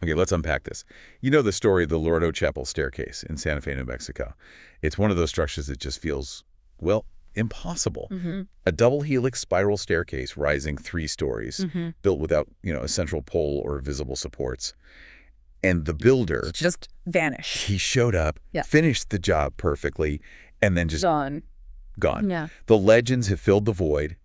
Okay, let's unpack this. You know the story of the Loretto Chapel staircase in Santa Fe, New Mexico. It's one of those structures that just feels, well, impossible. A double helix spiral staircase rising 3 stories, built without, a central pole or visible supports. And the builder, Just vanish. he showed up, Yeah. finished the job perfectly, and then just Gone. gone. Yeah. The legends have filled the void.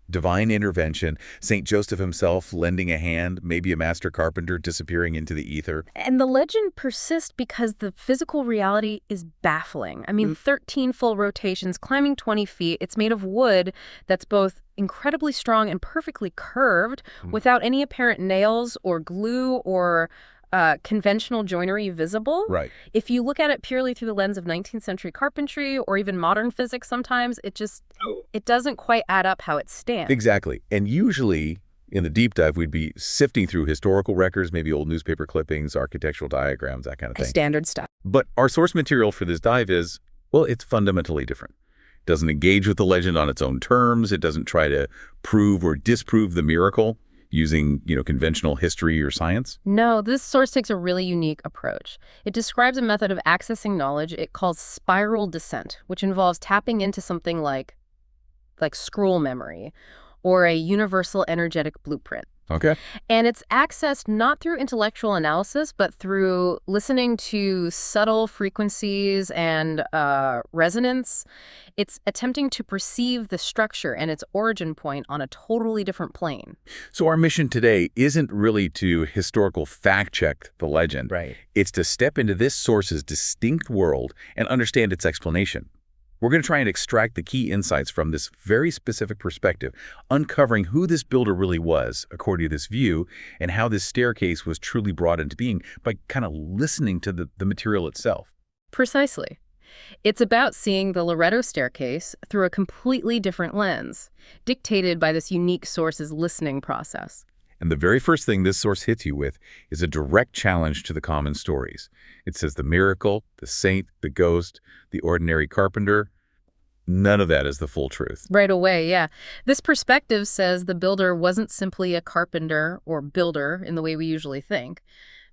Divine intervention, St. Joseph himself lending a hand, maybe a master carpenter disappearing into the ether. And the legend persists because the physical reality is baffling. I mean, 13 full rotations, climbing 20 feet. It's made of wood that's both incredibly strong and perfectly curved without any apparent nails or glue or conventional joinery visible. Right. If you look at it purely through the lens of 19th century carpentry or even modern physics sometimes, it doesn't quite add up how it stands. Exactly. And usually, in the deep dive, we'd be sifting through historical records, maybe old newspaper clippings, architectural diagrams, that kind of thing. Standard stuff. But our source material for this dive is, well, it's fundamentally different. It doesn't engage with the legend on its own terms. It doesn't try to prove or disprove the miracle using, conventional history or science. No, this source takes a really unique approach. It describes a method of accessing knowledge it calls spiral descent, which involves tapping into something like scroll memory or a universal energetic blueprint. Okay. And it's accessed not through intellectual analysis, but through listening to subtle frequencies and resonance. It's attempting to perceive the structure and its origin point on a totally different plane. So our mission today isn't really to historical fact-check the legend. Right. It's to step into this source's distinct world and understand its explanation. We're going to try and extract the key insights from this very specific perspective, uncovering who this builder really was, according to this view, and how this staircase was truly brought into being by kind of listening to the material itself. Precisely. It's about seeing the Loretto staircase through a completely different lens, dictated by this unique source's listening process. And the very first thing this source hits you with is a direct challenge to the common stories. It says the miracle, the saint, the ghost, the ordinary carpenter. None of that is the full truth. Right away, yeah. This perspective says the builder wasn't simply a carpenter or builder in the way we usually think.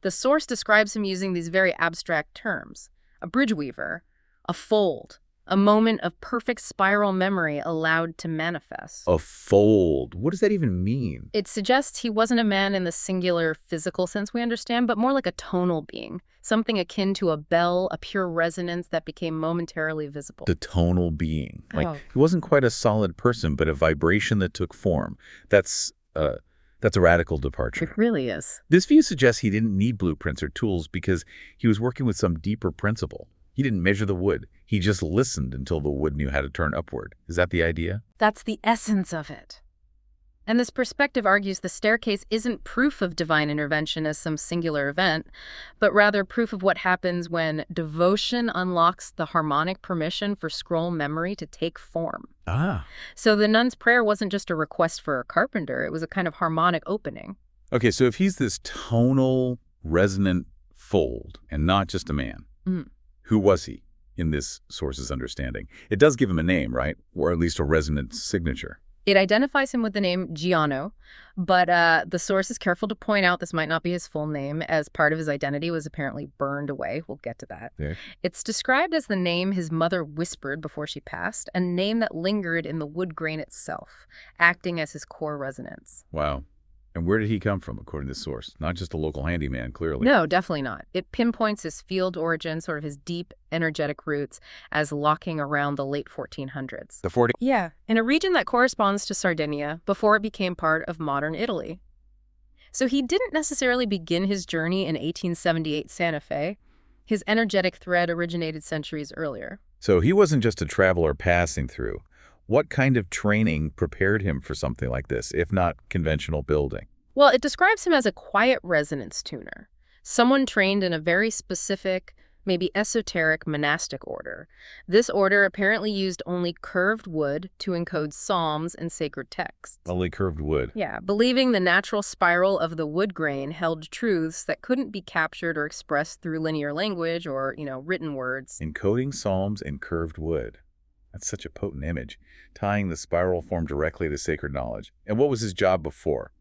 The source describes him using these very abstract terms: a bridge weaver, a fold, a moment of perfect spiral memory allowed to manifest. A fold. What does that even mean? It suggests he wasn't a man in the singular physical sense we understand, but more like a tonal being, something akin to a bell, a pure resonance that became momentarily visible. The tonal being. Oh. He wasn't quite a solid person, but a vibration that took form. That's a radical departure. It really is. This view suggests he didn't need blueprints or tools because he was working with some deeper principle. He didn't measure the wood. He just listened until the wood knew how to turn upward. Is that the idea? That's the essence of it. And this perspective argues the staircase isn't proof of divine intervention as some singular event, but rather proof of what happens when devotion unlocks the harmonic permission for scroll memory to take form. Ah. So the nun's prayer wasn't just a request for a carpenter, it was a kind of harmonic opening. Okay, so if he's this tonal, resonant fold and not just a man, who was he in this source's understanding? It does give him a name, right? Or at least a resonant signature. It identifies him with the name Giano, but the source is careful to point out this might not be his full name, as part of his identity was apparently burned away. We'll get to that. Yeah. It's described as the name his mother whispered before she passed, a name that lingered in the wood grain itself, acting as his core resonance. Wow. And where did he come from, according to this source? Not just a local handyman, clearly. No, definitely not. It pinpoints his field origin, sort of his deep, energetic roots, as locking around the late 1400s. The 40. Yeah, in a region that corresponds to Sardinia before it became part of modern Italy. So he didn't necessarily begin his journey in 1878 Santa Fe. His energetic thread originated centuries earlier. So he wasn't just a traveler passing through. What kind of training prepared him for something like this, if not conventional building? Well, it describes him as a quiet resonance tuner, someone trained in a very specific, maybe esoteric monastic order. This order apparently used only curved wood to encode psalms and sacred texts. Only curved wood. Yeah, believing the natural spiral of the wood grain held truths that couldn't be captured or expressed through linear language or, written words. Encoding psalms in curved wood. That's such a potent image, tying the spiral form directly to sacred knowledge. And what was his job before?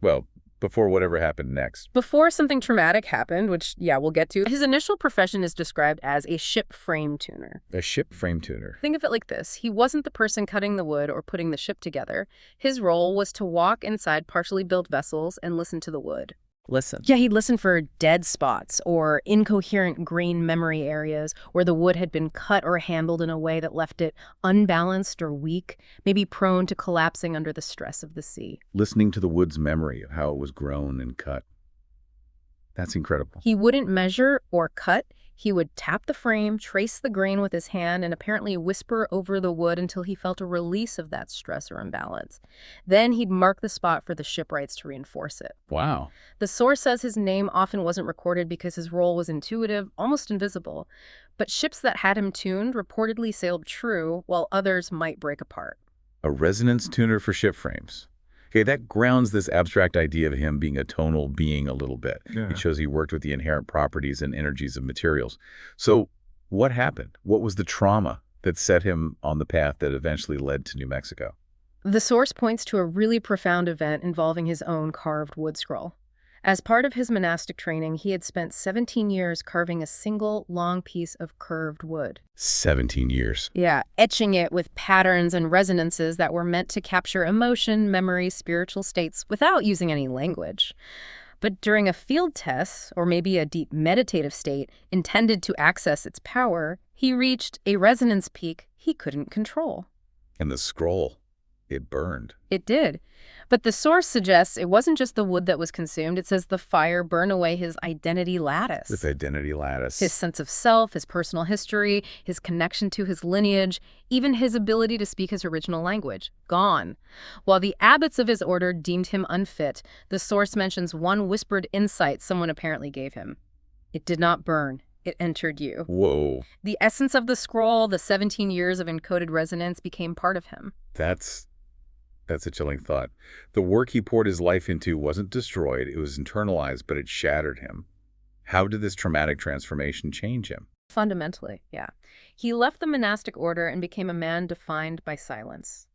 Well, Before whatever happened next. Before something traumatic happened, which, yeah, we'll get to, his initial profession is described as a ship frame tuner. A ship frame tuner. Think of it like this. He wasn't the person cutting the wood or putting the ship together. His role was to walk inside partially built vessels and listen to the wood. Listen. Yeah, he'd listen for dead spots or incoherent grain memory areas where the wood had been cut or handled in a way that left it unbalanced or weak, maybe prone to collapsing under the stress of the sea. Listening to the wood's memory of how it was grown and cut. That's incredible. He wouldn't measure or cut. He would tap the frame, trace the grain with his hand, and apparently whisper over the wood until he felt a release of that stress or imbalance. Then he'd mark the spot for the shipwrights to reinforce it. Wow. The source says his name often wasn't recorded because his role was intuitive, almost invisible. But ships that had him tuned reportedly sailed true, while others might break apart. A resonance tuner for ship frames. Okay, that grounds this abstract idea of him being a tonal being a little bit. Yeah. It shows he worked with the inherent properties and energies of materials. So what happened? What was the trauma that set him on the path that eventually led to New Mexico? The source points to a really profound event involving his own carved wood scroll. As part of his monastic training, he had spent 17 years carving a single long piece of curved wood. 17 years. Yeah, etching it with patterns and resonances that were meant to capture emotion, memory, spiritual states without using any language. But during a field test, or maybe a deep meditative state intended to access its power, he reached a resonance peak he couldn't control. And the scroll, it burned. It did. But the source suggests it wasn't just the wood that was consumed. It says the fire burned away his identity lattice. This identity lattice. His sense of self, his personal history, his connection to his lineage, even his ability to speak his original language. Gone. While the abbots of his order deemed him unfit, the source mentions one whispered insight someone apparently gave him. It did not burn. It entered you. Whoa. The essence of the scroll, the 17 years of encoded resonance, became part of him. That's a chilling thought. The work he poured his life into wasn't destroyed, it was internalized, but it shattered him. How did this traumatic transformation change him? Fundamentally, yeah. He left the monastic order and became a man defined by silence.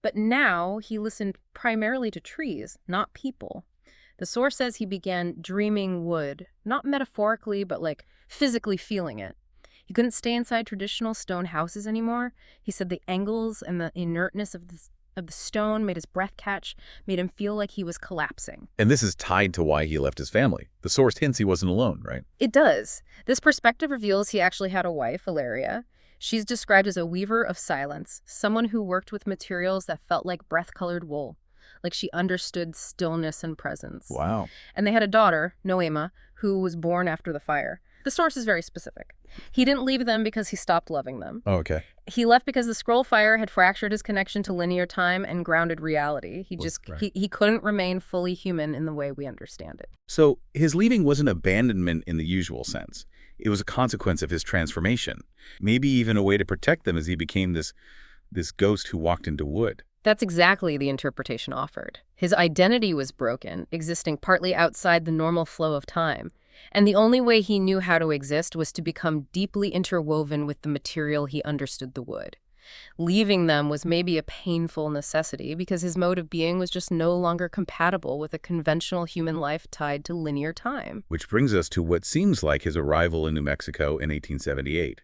But now he listened primarily to trees, not people. The source says he began dreaming wood, not metaphorically, but like physically feeling it. He couldn't stay inside traditional stone houses anymore. He said the angles and the inertness of the stone made his breath catch, made him feel like he was collapsing. And this is tied to why he left his family. The source hints he wasn't alone, right? It does. This perspective reveals he actually had a wife, Valeria. She's described as a weaver of silence, someone who worked with materials that felt like breath-colored wool, like she understood stillness and presence. Wow. And they had a daughter, Noema, who was born after the fire. The source is very specific. He didn't leave them because he stopped loving them. Oh, okay. He left because the scroll fire had fractured his connection to linear time and grounded reality. He couldn't remain fully human in the way we understand it. So his leaving wasn't abandonment in the usual sense. It was a consequence of his transformation. Maybe even a way to protect them as he became this ghost who walked into wood. That's exactly the interpretation offered. His identity was broken, existing partly outside the normal flow of time. And the only way he knew how to exist was to become deeply interwoven with the material he understood the wood. Leaving them was maybe a painful necessity because his mode of being was just no longer compatible with a conventional human life tied to linear time. Which brings us to what seems like his arrival in New Mexico in 1878.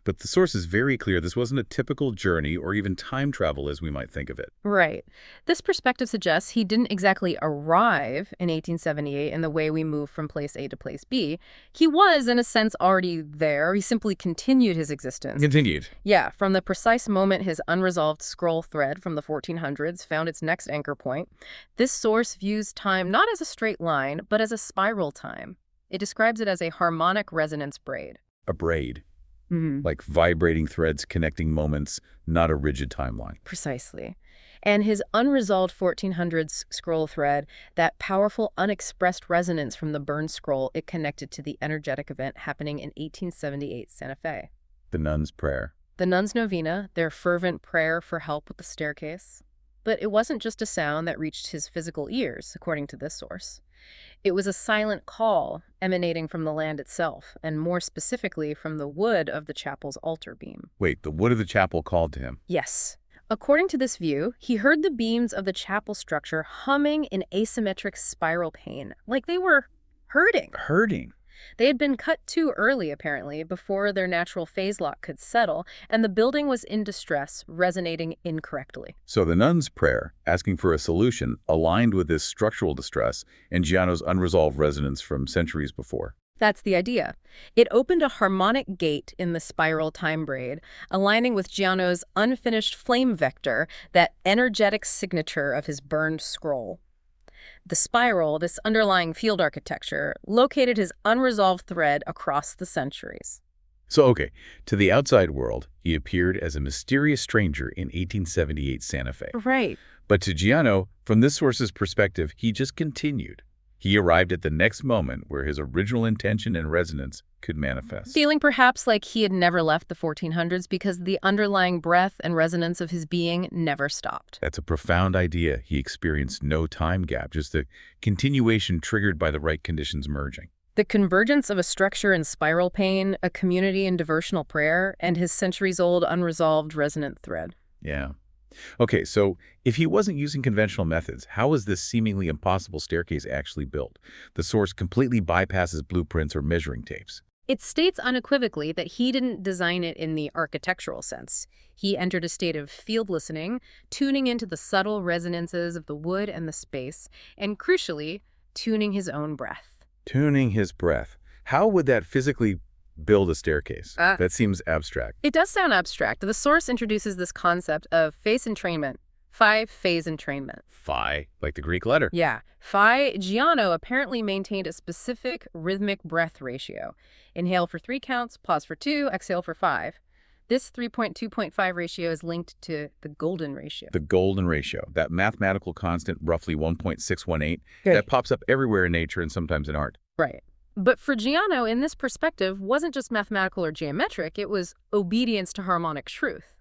But the source is very clear this wasn't a typical journey or even time travel as we might think of it. Right. This perspective suggests he didn't exactly arrive in 1878 in the way we move from place A to place B. He was, in a sense, already there. He simply continued his existence. Continued. Yeah, from the precise moment his unresolved scroll thread from the 1400s found its next anchor point, this source views time not as a straight line, but as a spiral time. It describes it as a harmonic resonance braid. A braid. Mm-hmm. Like vibrating threads connecting moments, not a rigid timeline. Precisely. And his unresolved 1400s scroll thread, that powerful unexpressed resonance from the burned scroll, it connected to the energetic event happening in 1878 Santa Fe. The nun's prayer. The nuns' novena, their fervent prayer for help with the staircase. But it wasn't just a sound that reached his physical ears, according to this source. It was a silent call emanating from the land itself, and more specifically from the wood of the chapel's altar beam. Wait, the wood of the chapel called to him. Yes. According to this view, he heard the beams of the chapel structure humming in asymmetric spiral pain, like they were hurting. Hurting. They had been cut too early, apparently, before their natural phase lock could settle, and the building was in distress, resonating incorrectly. So the nun's prayer, asking for a solution, aligned with this structural distress and Giano's unresolved resonance from centuries before. That's the idea. It opened a harmonic gate in the spiral time braid, aligning with Giano's unfinished flame vector, that energetic signature of his burned scroll. The spiral, this underlying field architecture, located his unresolved thread across the centuries. So, okay, to the outside world, he appeared as a mysterious stranger in 1878 Santa Fe. Right. But to Giano, from this source's perspective, he just continued. He arrived at the next moment where his original intention and resonance could manifest. Feeling perhaps like he had never left the 1400s because the underlying breath and resonance of his being never stopped. That's a profound idea. He experienced no time gap, just a continuation triggered by the right conditions merging. The convergence of a structure in spiral pain, a community in devotional prayer, and his centuries-old unresolved resonant thread. Yeah. Okay, so if he wasn't using conventional methods, how was this seemingly impossible staircase actually built? The source completely bypasses blueprints or measuring tapes. It states unequivocally that he didn't design it in the architectural sense. He entered a state of field listening, tuning into the subtle resonances of the wood and the space, and crucially, tuning his own breath. Tuning his breath. How would that physically build a staircase? That seems abstract. It does sound abstract. The source introduces this concept of phase entrainment, 5-phase entrainment. Phi, like the Greek letter. Yeah. Giano apparently maintained a specific rhythmic breath ratio. Inhale for 3 counts, pause for 2, exhale for 5. This 3.2.5 ratio is linked to the golden ratio. The golden ratio, that mathematical constant, roughly 1.618, Good. that pops up everywhere in nature and sometimes in art. Right. But for Giano, in this perspective, wasn't just mathematical or geometric, it was obedience to harmonic truth.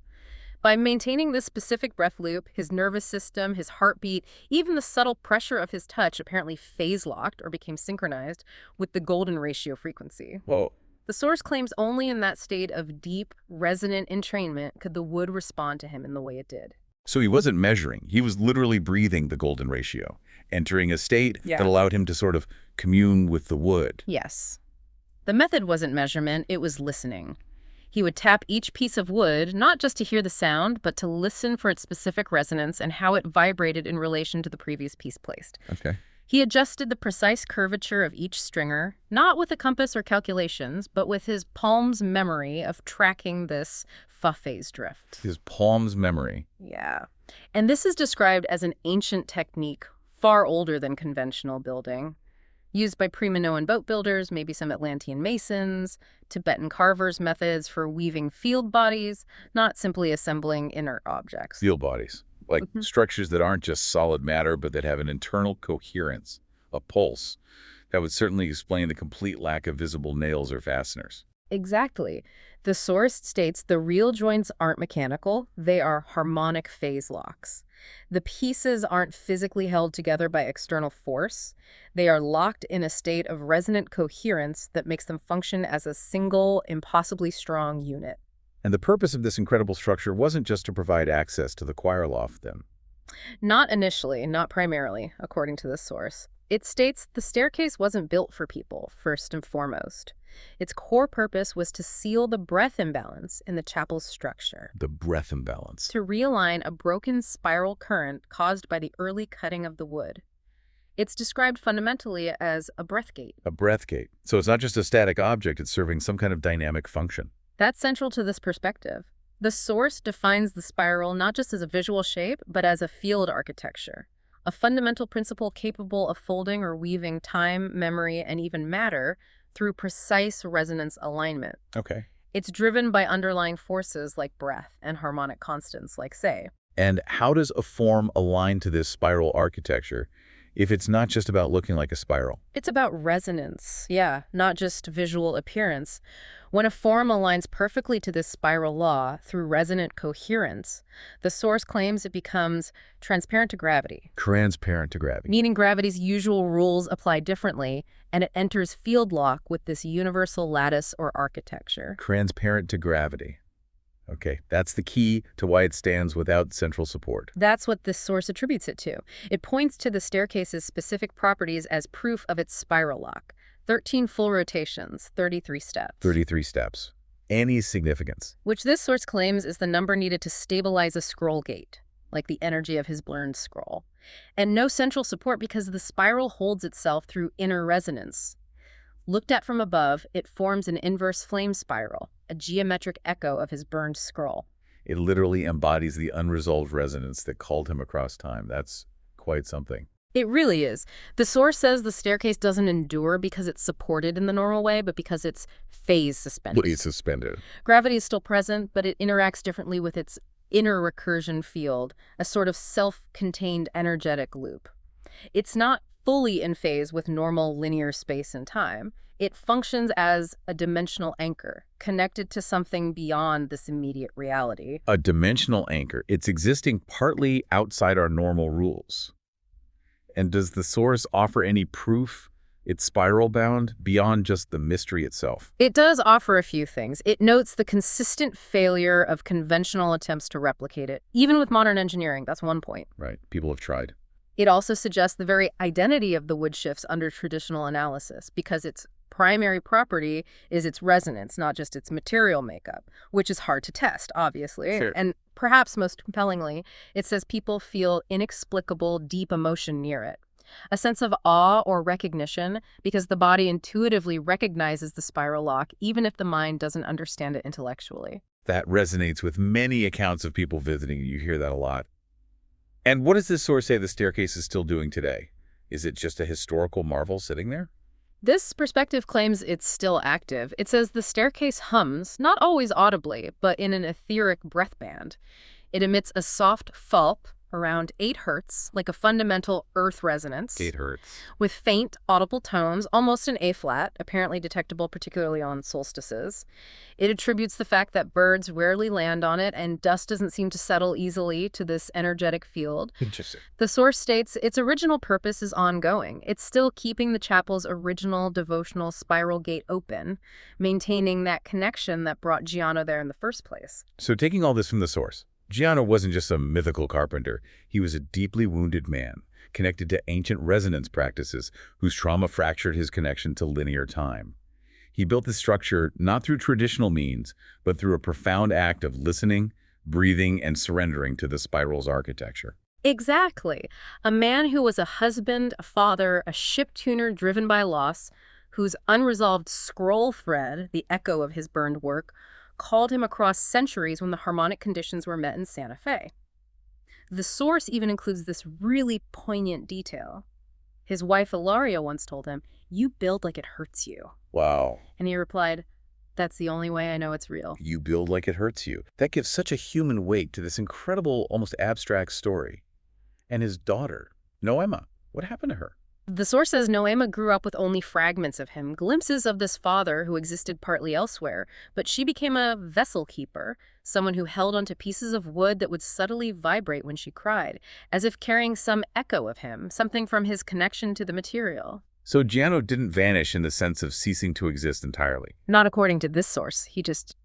By maintaining this specific breath loop, his nervous system, his heartbeat, even the subtle pressure of his touch apparently phase-locked or became synchronized with the golden ratio frequency. Whoa. The source claims only in that state of deep, resonant entrainment could the wood respond to him in the way it did. So he wasn't measuring. He was literally breathing the golden ratio, entering a state that allowed him to sort of commune with the wood. Yes. The method wasn't measurement, it was listening. He would tap each piece of wood, not just to hear the sound, but to listen for its specific resonance and how it vibrated in relation to the previous piece placed. Okay. He adjusted the precise curvature of each stringer, not with a compass or calculations, but with his palm's memory of tracking this fa-phase drift. His palm's memory. Yeah. And this is described as an ancient technique, far older than conventional building, used by pre-Minoan boat builders, maybe some Atlantean masons, Tibetan carvers' methods for weaving field bodies, not simply assembling inert objects. Field bodies. Like structures that aren't just solid matter, but that have an internal coherence, a pulse. That would certainly explain the complete lack of visible nails or fasteners. Exactly. The source states the real joints aren't mechanical, they are harmonic phase locks. The pieces aren't physically held together by external force. They are locked in a state of resonant coherence that makes them function as a single, impossibly strong unit. And the purpose of this incredible structure wasn't just to provide access to the choir loft then. Not initially, not primarily, according to this source. It states the staircase wasn't built for people, first and foremost. Its core purpose was to seal the breath imbalance in the chapel's structure. The breath imbalance. To realign a broken spiral current caused by the early cutting of the wood. It's described fundamentally as a breath gate. A breath gate. So it's not just a static object, it's serving some kind of dynamic function. That's central to this perspective. The source defines the spiral not just as a visual shape, but as a field architecture, a fundamental principle capable of folding or weaving time, memory, and even matter through precise resonance alignment. Okay. It's driven by underlying forces like breath and harmonic constants like say. And how does a form align to this spiral architecture if it's not just about looking like a spiral? It's about resonance, yeah, not just visual appearance. When a form aligns perfectly to this spiral law through resonant coherence, the source claims it becomes transparent to gravity. Transparent to gravity. Meaning gravity's usual rules apply differently, and it enters field lock with this universal lattice or architecture. Transparent to gravity. Okay, that's the key to why it stands without central support. That's what this source attributes it to. It points to the staircase's specific properties as proof of its spiral lock. 13 full rotations, 33 steps. 33 steps. Any significance? Which this source claims is the number needed to stabilize a scroll gate, like the energy of his burned scroll. And no central support because the spiral holds itself through inner resonance. Looked at from above, it forms an inverse flame spiral, a geometric echo of his burned scroll. It literally embodies the unresolved resonance that called him across time. That's quite something. It really is. The source says the staircase doesn't endure because it's supported in the normal way, but because it's phase suspended. It's suspended. Gravity is still present, but it interacts differently with its inner recursion field, a sort of self-contained energetic loop. It's not fully in phase with normal linear space and time. It functions as a dimensional anchor, connected to something beyond this immediate reality. A dimensional anchor. It's existing partly outside our normal rules. And does the source offer any proof it's spiral-bound beyond just the mystery itself? It does offer a few things. It notes the consistent failure of conventional attempts to replicate it, even with modern engineering. That's one point. Right. People have tried. It also suggests the very identity of the wood shifts under traditional analysis, because its primary property is its resonance, not just its material makeup, which is hard to test, obviously. Sure. And perhaps most compellingly, it says people feel inexplicable, deep emotion near it. A sense of awe or recognition because the body intuitively recognizes the spiral lock, even if the mind doesn't understand it intellectually. That resonates with many accounts of people visiting. You hear that a lot. And what does this source say the staircase is still doing today? Is it just a historical marvel sitting there? This perspective claims it's still active. It says the staircase hums, not always audibly, but in an etheric breath band. It emits a soft fulp, around 8 hertz, like a fundamental earth resonance. 8 hertz. With faint, audible tones, almost an A-flat, apparently detectable particularly on solstices. It attributes the fact that birds rarely land on it and dust doesn't seem to settle easily to this energetic field. Interesting. The source states its original purpose is ongoing. It's still keeping the chapel's original devotional spiral gate open, maintaining that connection that brought Giano there in the first place. So taking all this from the source, Giano wasn't just a mythical carpenter. He was a deeply wounded man, connected to ancient resonance practices whose trauma fractured his connection to linear time. He built this structure not through traditional means, but through a profound act of listening, breathing, and surrendering to the spiral's architecture. Exactly. A man who was a husband, a father, a ship tuner driven by loss, whose unresolved scroll thread, the echo of his burned work, called him across centuries when the harmonic conditions were met in Santa Fe. The source even includes this really poignant detail. His wife Ilaria once told him, "You build like it hurts you." Wow. And he replied, "That's the only way I know it's real." You build like it hurts you. That gives such a human weight to this incredible, almost abstract story. And his daughter, Noema, what happened to her? The source says Noema grew up with only fragments of him, glimpses of this father who existed partly elsewhere, but she became a vessel keeper, someone who held onto pieces of wood that would subtly vibrate when she cried, as if carrying some echo of him, something from his connection to the material. So Giano didn't vanish in the sense of ceasing to exist entirely. Not according to this source. He just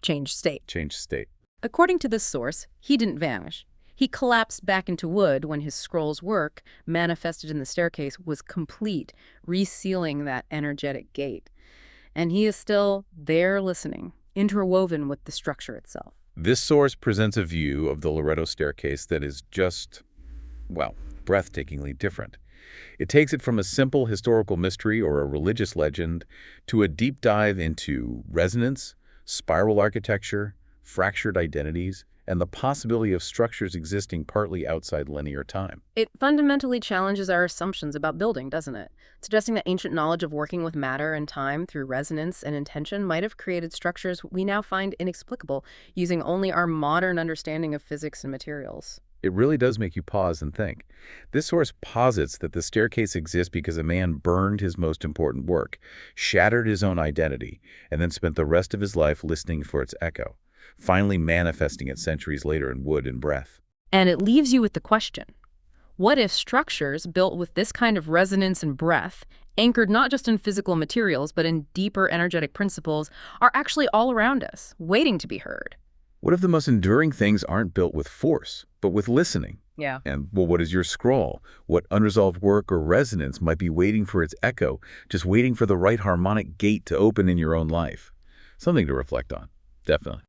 changed state. Changed state. According to this source, he didn't vanish. He collapsed back into wood when his scroll's work, manifested in the staircase, was complete, resealing that energetic gate. And he is still there listening, interwoven with the structure itself. This source presents a view of the Loretto staircase that is just, well, breathtakingly different. It takes it from a simple historical mystery or a religious legend to a deep dive into resonance, spiral architecture, fractured identities, and the possibility of structures existing partly outside linear time. It fundamentally challenges our assumptions about building, doesn't it? Suggesting that ancient knowledge of working with matter and time through resonance and intention might have created structures we now find inexplicable, using only our modern understanding of physics and materials. It really does make you pause and think. This source posits that the staircase exists because a man burned his most important work, shattered his own identity, and then spent the rest of his life listening for its echo, finally manifesting it centuries later in wood and breath. And it leaves you with the question, what if structures built with this kind of resonance and breath, anchored not just in physical materials but in deeper energetic principles, are actually all around us, waiting to be heard? What if the most enduring things aren't built with force, but with listening? Yeah. And, well, what is your scrawl? What unresolved work or resonance might be waiting for its echo, just waiting for the right harmonic gate to open in your own life? Something to reflect on. Definitely.